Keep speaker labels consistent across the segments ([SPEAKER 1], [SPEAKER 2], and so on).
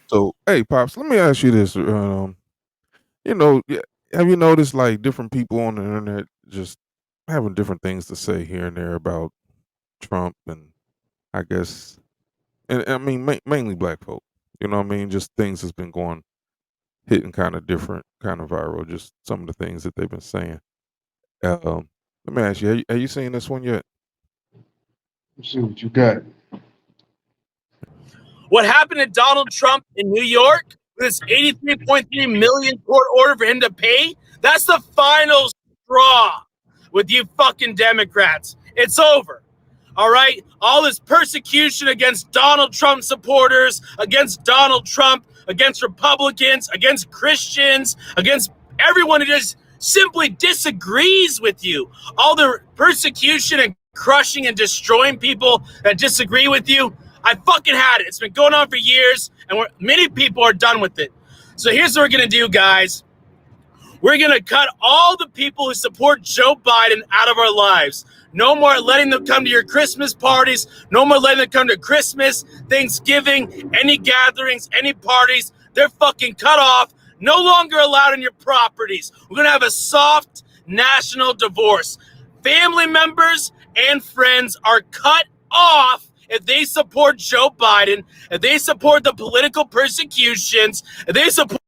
[SPEAKER 1] So, hey, pops, let me ask you this. Have you noticed like different people on the internet just having different things to say here and there about Trump and I guess, and I mean mainly black folk. You know what I mean? Just things that's been going hitting kind of different, kind of viral. Just some of the things that they've been saying. Um, Let me ask you: have you seen this one yet?
[SPEAKER 2] Let's see what you got.
[SPEAKER 3] What happened to Donald Trump in New York with this 83.3 million court order for him to pay? That's the final straw with you fucking Democrats. It's over. All right? All this persecution against Donald Trump supporters, against Donald Trump, against Republicans, against Christians, against everyone who just simply disagrees with you. All the persecution and crushing and destroying people that disagree with you. I fucking had it. It's been going on for years, and many people are done with it. So here's what we're going to do, guys. We're going to cut all the people who support Joe Biden out of our lives. No more letting them come to your Christmas parties. No more letting them come to Christmas, Thanksgiving, any gatherings, any parties. They're fucking cut off. No longer allowed in your properties. We're going to have a soft national divorce. Family members and friends are cut off if they support Joe Biden, if they support the political persecutions, if they support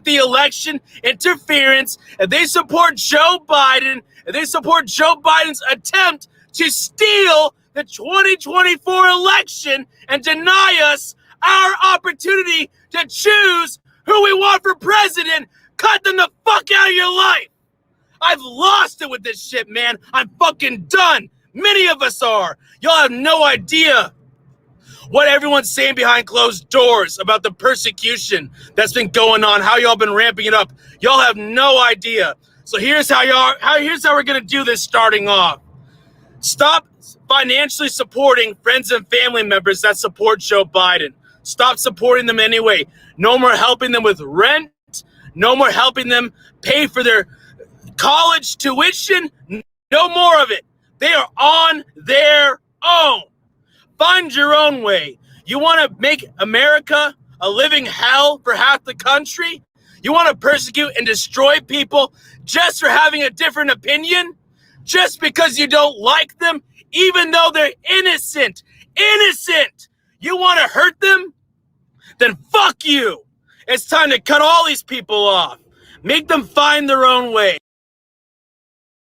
[SPEAKER 3] the election interference, if they support Joe Biden, if they support Joe Biden's attempt to steal the 2024 election and deny us our opportunity to choose who we want for president, cut them the fuck out of your life. I've lost it with this shit, man. I'm fucking done. Many of us are. Y'all have no idea what everyone's saying behind closed doors about the persecution that's been going on, how y'all been ramping it up. Y'all have no idea. So here's how we're gonna do this starting off. Stop financially supporting friends and family members that support Joe Biden. Stop supporting them anyway. No more helping them with rent. No more helping them pay for their college tuition. No more of it. They are on their own. Find your own way. You want to make America a living hell for half the country? You want to persecute and destroy people just for having a different opinion? Just because you don't like them, even though they're innocent? Innocent! You want to hurt them? Then fuck you! It's time to cut all these people off. Make them find their own way.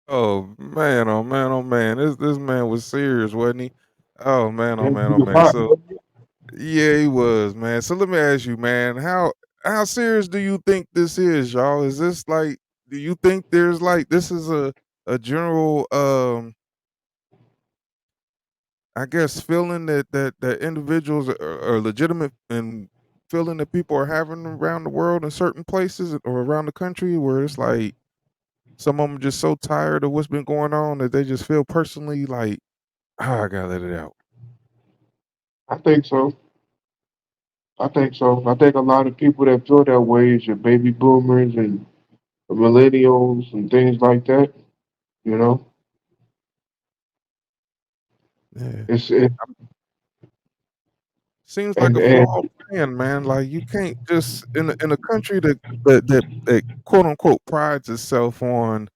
[SPEAKER 1] Oh man! Oh man! Oh man! This man was serious, wasn't he? Oh man! Oh
[SPEAKER 2] And
[SPEAKER 1] man!
[SPEAKER 2] he
[SPEAKER 1] Oh
[SPEAKER 2] was
[SPEAKER 1] man!
[SPEAKER 2] hot,
[SPEAKER 1] So yeah, he was, man. So let me ask you, man, how serious do you think this is, y'all? Is this like do you think there's like this is a general I guess feeling that individuals are legitimate and feeling that people are having around the world in certain places or around the country where it's like some of them just so tired of what's been going on that they just feel personally like, "Ah, I gotta let it out."
[SPEAKER 2] I think so. I think so. I think a lot of people that feel that way is your baby boomers and the millennials and things like that. You know,
[SPEAKER 1] Yeah.
[SPEAKER 2] it's
[SPEAKER 1] Seems like
[SPEAKER 2] and
[SPEAKER 1] a flawed plan, man. Like you can't just in a country that quote unquote prides itself on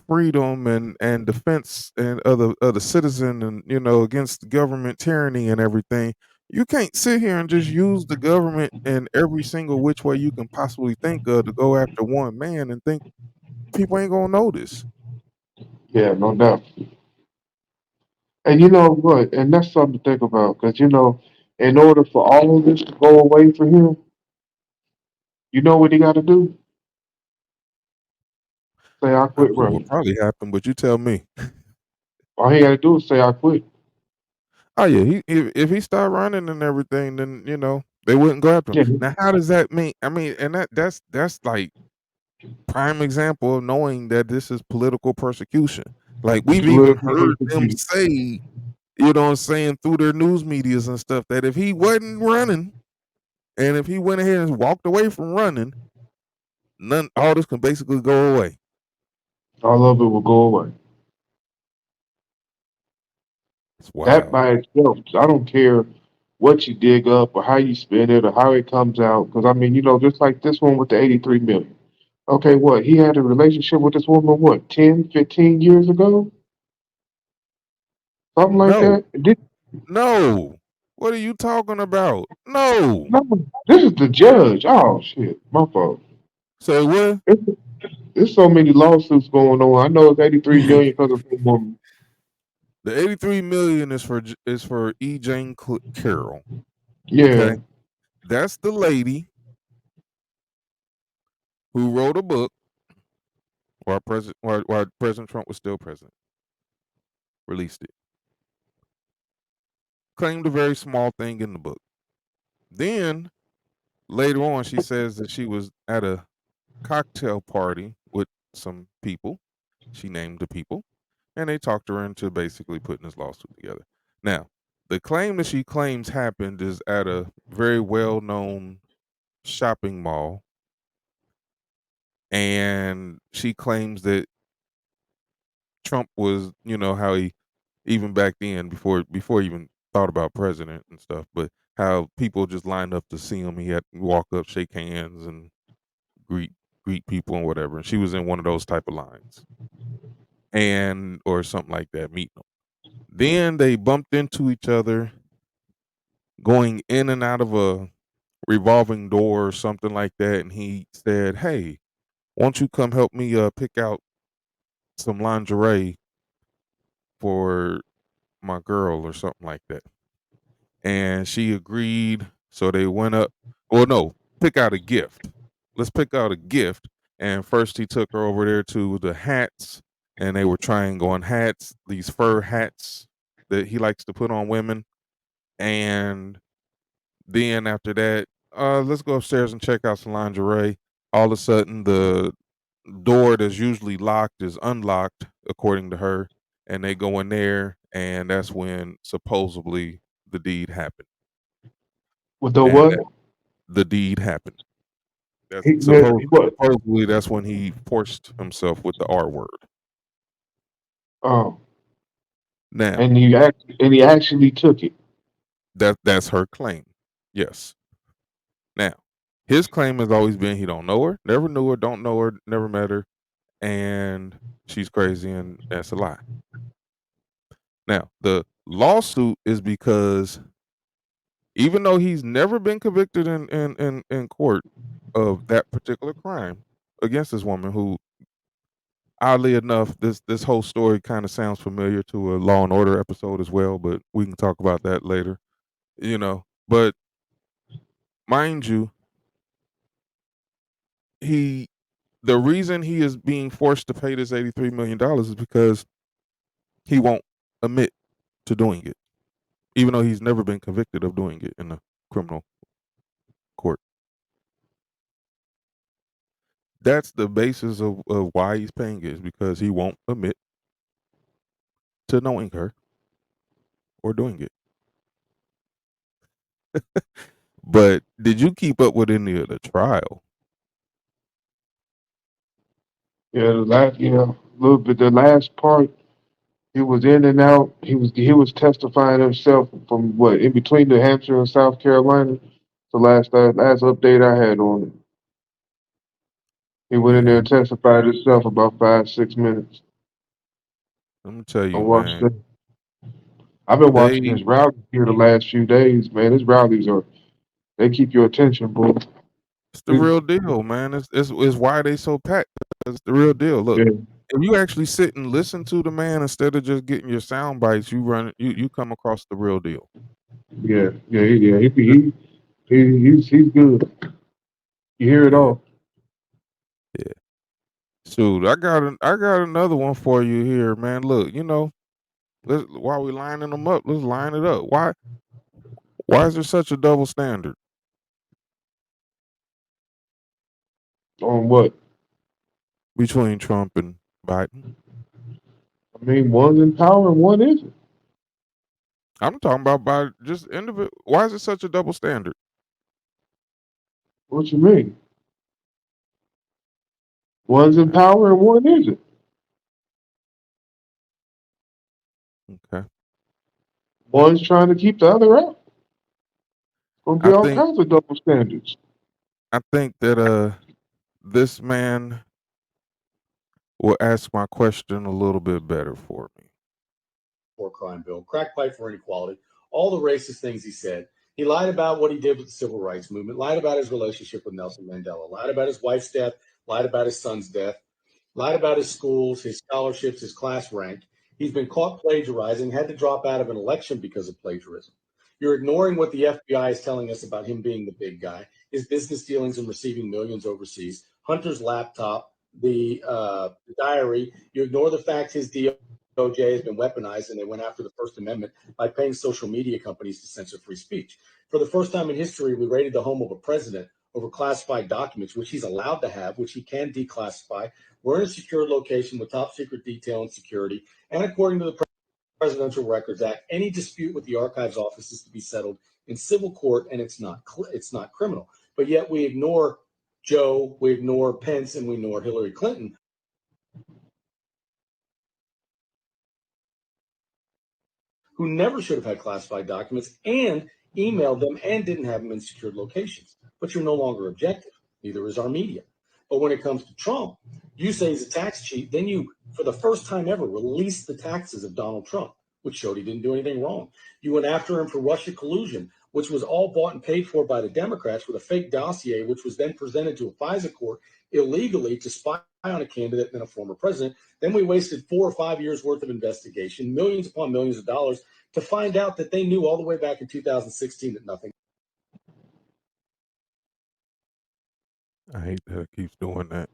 [SPEAKER 1] freedom and defense and of the citizen and against government tyranny and everything. You can't sit here and just use the government in every single which way you can possibly think of to go after one man and think people ain't gonna notice.
[SPEAKER 2] yeah, no doubt. And you know what? And that's something to think about because in order for all of this to go away for him, you know what he got to do? Say I
[SPEAKER 1] I
[SPEAKER 2] quit
[SPEAKER 1] know what
[SPEAKER 2] running.
[SPEAKER 1] probably happened, but you tell me.
[SPEAKER 2] All he got to do is say I quit.
[SPEAKER 1] Oh yeah, if he start running and everything, then they wouldn't go after him.
[SPEAKER 2] Yeah,
[SPEAKER 1] Now, how does that mean? I mean, and that's like prime example of knowing that this is political persecution. Like we've even
[SPEAKER 2] political
[SPEAKER 1] heard them
[SPEAKER 2] persecution.
[SPEAKER 1] say, what I'm saying, through their news medias and stuff, that if he wasn't running and if he went ahead and walked away from running, all this can basically go away.
[SPEAKER 2] All of it will go away.
[SPEAKER 1] It's
[SPEAKER 2] That
[SPEAKER 1] wild.
[SPEAKER 2] by itself, I don't care what you dig up or how you spend it or how it comes out. Because I mean, just like this one with the 83 million. Okay, what he had a relationship with this woman, what 10, 15 years ago, something like
[SPEAKER 1] No,
[SPEAKER 2] that.
[SPEAKER 1] no. What are you talking about? No.
[SPEAKER 2] No, this is the judge. Oh shit, my fault.
[SPEAKER 1] Say what?
[SPEAKER 2] It's, there's so many lawsuits going on. I know it's 83 million because of one woman.
[SPEAKER 1] The 83 million is for Carroll.
[SPEAKER 2] Yeah,
[SPEAKER 1] Okay, that's the lady who wrote a book while President Trump was still president. Released it. Claimed a very small thing in the book. Then later on, she says that she was at a cocktail party with some people. She named the people, and they talked her into basically putting this lawsuit together. Now, the claim that she claims happened is at a very well-known shopping mall, and she claims that Trump was, how he even back then before he even thought about president and stuff, but how people just lined up to see him. He had to walk up, shake hands, and greet people and whatever. And she was in one of those type of lines, and or something like that, meeting them. Then they bumped into each other going in and out of a revolving door or something like that, and he said, "Hey, won't you come help me pick out some lingerie for my girl," or something like that. And she agreed. So they went up. Well, no, pick out a gift. Let's pick out a gift. And first he took her over there to the hats, and they were trying on hats, these fur hats that he likes to put on women. And then after that, let's go upstairs and check out some lingerie. All of a sudden, the door that's usually locked is unlocked, according to her. And they go in there, and that's when supposedly the deed happened.
[SPEAKER 2] with the
[SPEAKER 1] And
[SPEAKER 2] what?
[SPEAKER 1] that the deed happened. That's
[SPEAKER 2] What?
[SPEAKER 1] supposedly that's when he forced himself with the R word.
[SPEAKER 2] Oh,
[SPEAKER 1] Now,
[SPEAKER 2] and he actually took it.
[SPEAKER 1] that's her claim. Yes. Now, his claim has always been he don't know her, never knew her, don't know her, never met her, and she's crazy, and that's a lie. Now, the lawsuit is because even though he's never been convicted in court of that particular crime against this woman, who oddly enough, this whole story kind of sounds familiar to a Law and Order episode as well, but we can talk about that later. But mind you, he the reason he is being forced to pay this $83 million is because he won't admit to doing it, even though he's never been convicted of doing it in a criminal court. That's the basis of why he's paying it, is because he won't admit to knowing her or doing it. But did you keep up with any of the trial?
[SPEAKER 2] Yeah, a little bit. The last part, he was in and out. He was testifying himself from what in between New Hampshire and South Carolina. The last update I had on it. He went in there
[SPEAKER 1] Man,
[SPEAKER 2] and testified himself about 5, 6 minutes.
[SPEAKER 1] let me tell
[SPEAKER 2] I
[SPEAKER 1] you,
[SPEAKER 2] watched
[SPEAKER 1] man,
[SPEAKER 2] it. I've been watching
[SPEAKER 1] they
[SPEAKER 2] his rallies here the last few days, man. His rallies they keep your attention, boy.
[SPEAKER 1] it's the real deal, man. It's why they so packed. It's the real deal. Look,
[SPEAKER 2] Yeah,
[SPEAKER 1] if you actually sit and listen to the man instead of just getting your sound bites, you come across the real deal.
[SPEAKER 2] yeah. He's good. You hear it
[SPEAKER 1] Yeah,
[SPEAKER 2] all.
[SPEAKER 1] yeah. Shoot, I got another one for you here, man. Look, while we lining them up, let's line it up. Why is there such a double standard
[SPEAKER 2] On what?
[SPEAKER 1] between Trump and Biden?
[SPEAKER 2] I mean, one's in power and one isn't.
[SPEAKER 1] I'm talking about by just individual. Why is it such a double standard?
[SPEAKER 2] What you mean? One's in
[SPEAKER 1] Okay,
[SPEAKER 2] power and one isn't.
[SPEAKER 1] okay.
[SPEAKER 2] One's trying to keep the other out. Gonna be
[SPEAKER 1] I
[SPEAKER 2] all
[SPEAKER 1] think
[SPEAKER 2] kinds of double standards.
[SPEAKER 1] I think that this man will ask my question a little bit better for me.
[SPEAKER 4] Crime bill, crack pipe for inequality, all the racist things he said. He lied about what he did with the civil rights movement, lied about his relationship with Nelson Mandela, lied about his wife's death, lied about his son's death, lied about his schools, his scholarships, his class rank. He's been caught plagiarizing, had to drop out of an election because of plagiarism. You're ignoring what the FBI is telling us about him being the big guy, his business dealings and receiving millions overseas, Hunter's laptop, the diary. You ignore the fact his DOJ has been weaponized, and they went after the First Amendment by paying social media companies to censor free speech. For the first time in history, we raided the home of a president over classified documents, which he's allowed to have, which he can declassify. We're in a secured location with top secret detail and security. And according to the Presidential Records Act, any dispute with the archives office is to be settled in civil court, and it's not criminal. But yet we ignore Joe, we ignore Pence, and we ignore Hillary Clinton, who never should have had classified documents and emailed them and didn't have them in secured locations. But you're no longer objective. Neither is our media. But when it comes to Trump, you say he's a tax cheat. Then you, for the first time ever, released the taxes of Donald Trump, which showed he didn't do anything wrong. You went after him for Russia collusion, which was all bought and paid for by the Democrats with a fake dossier, which was then presented to a FISA court illegally to spy on a candidate and a former president. Then we wasted 4 or 5 years worth of investigation, millions upon millions of dollars, to find out that they knew all the way back in 2016 that nothing
[SPEAKER 1] I hate that it keeps doing that.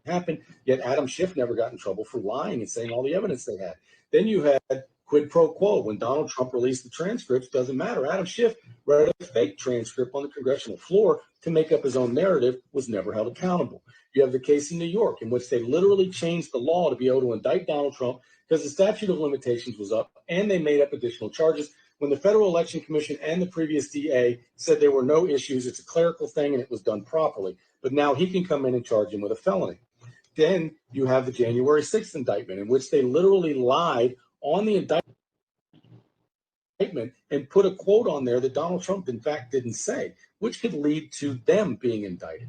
[SPEAKER 4] happened, yet Adam Schiff never got in trouble for lying and saying all the evidence they had. Then you had quid pro quo. When Donald Trump released the transcripts, doesn't matter. Adam Schiff read a fake transcript on the congressional floor to make up his own narrative, was never held accountable. You have the case in New York in which they literally changed the law to be able to indict Donald Trump because the statute of limitations was up, and they made up additional charges when the Federal Election Commission and the previous DA said there were no issues. It's a clerical thing and it was done properly. But now he can come in and charge him with a felony. Then you have the January 6th indictment, in which they literally lied on the indictment and put a quote on there that Donald Trump, in fact, didn't say, which could lead to them being indicted.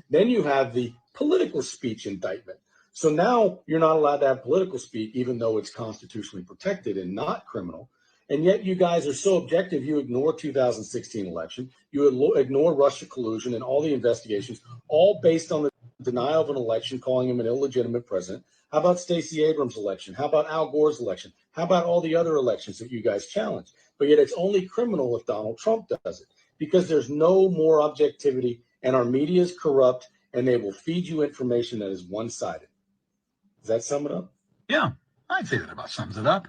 [SPEAKER 4] Then you have the political speech indictment. So now you're not allowed to have political speech, even though it's constitutionally protected and not criminal. And yet you guys are so objective, you ignore 2016 election, you ignore Russia collusion and all the investigations, all based on the denial of an election, calling him an illegitimate president. How about Stacey Abrams' election? How about Al Gore's election? How about all the other elections that you guys challenged? But yet it's only criminal if Donald Trump does it, because there's no more objectivity, and our media is corrupt, and they will feed you information that is one-sided. Does that sum it up?
[SPEAKER 5] Yeah, I'd say that about sums it up.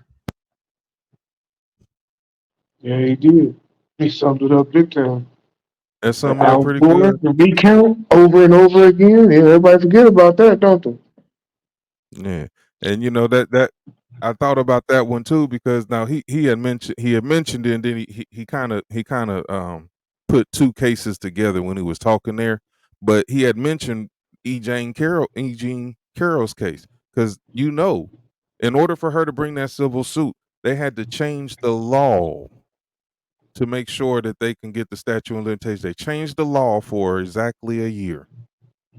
[SPEAKER 2] Yeah, he did. He summed it up big time.
[SPEAKER 1] That
[SPEAKER 2] The
[SPEAKER 1] summed it up
[SPEAKER 2] Al
[SPEAKER 1] pretty
[SPEAKER 2] Gore,
[SPEAKER 1] good.
[SPEAKER 2] the recount over and over again. Yeah, everybody forget about that, don't they?
[SPEAKER 1] Yeah, and you know that I thought about that one too, because now he had mentioned it, and then he kind of put two cases together when he was talking there, but he had mentioned Eugene Carroll's case, because in order for her to bring that civil suit, they had to change the law to make sure that they can get the statute of limitations. They changed the law for exactly a year.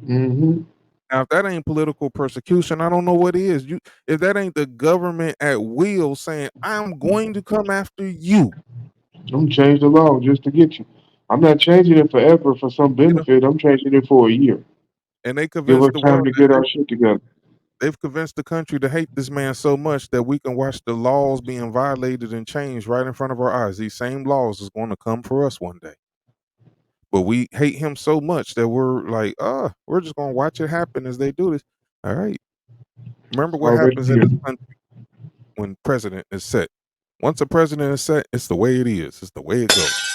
[SPEAKER 2] Mm-hmm.
[SPEAKER 1] Now, if that ain't political persecution, I don't know what is. If that ain't the government at will saying, "I'm going to come after you,"
[SPEAKER 2] I'm gonna change the law just to get you. I'm not changing it forever for some
[SPEAKER 1] you know,
[SPEAKER 2] benefit. I'm changing it for a year.
[SPEAKER 1] and they
[SPEAKER 2] Give us
[SPEAKER 1] convinced the
[SPEAKER 2] time
[SPEAKER 1] world
[SPEAKER 2] to
[SPEAKER 1] that
[SPEAKER 2] get our shit together.
[SPEAKER 1] they've convinced the country to hate this man so much that we can watch the laws being violated and changed right in front of our eyes. These same laws is going to come for us one day. But we hate him so much that we're like, we're just going to watch it happen as they do this. All right. Remember what
[SPEAKER 2] Already
[SPEAKER 1] happens in
[SPEAKER 2] here.
[SPEAKER 1] this country when president is set. Once a president is set, it's the way it is. It's the way it goes.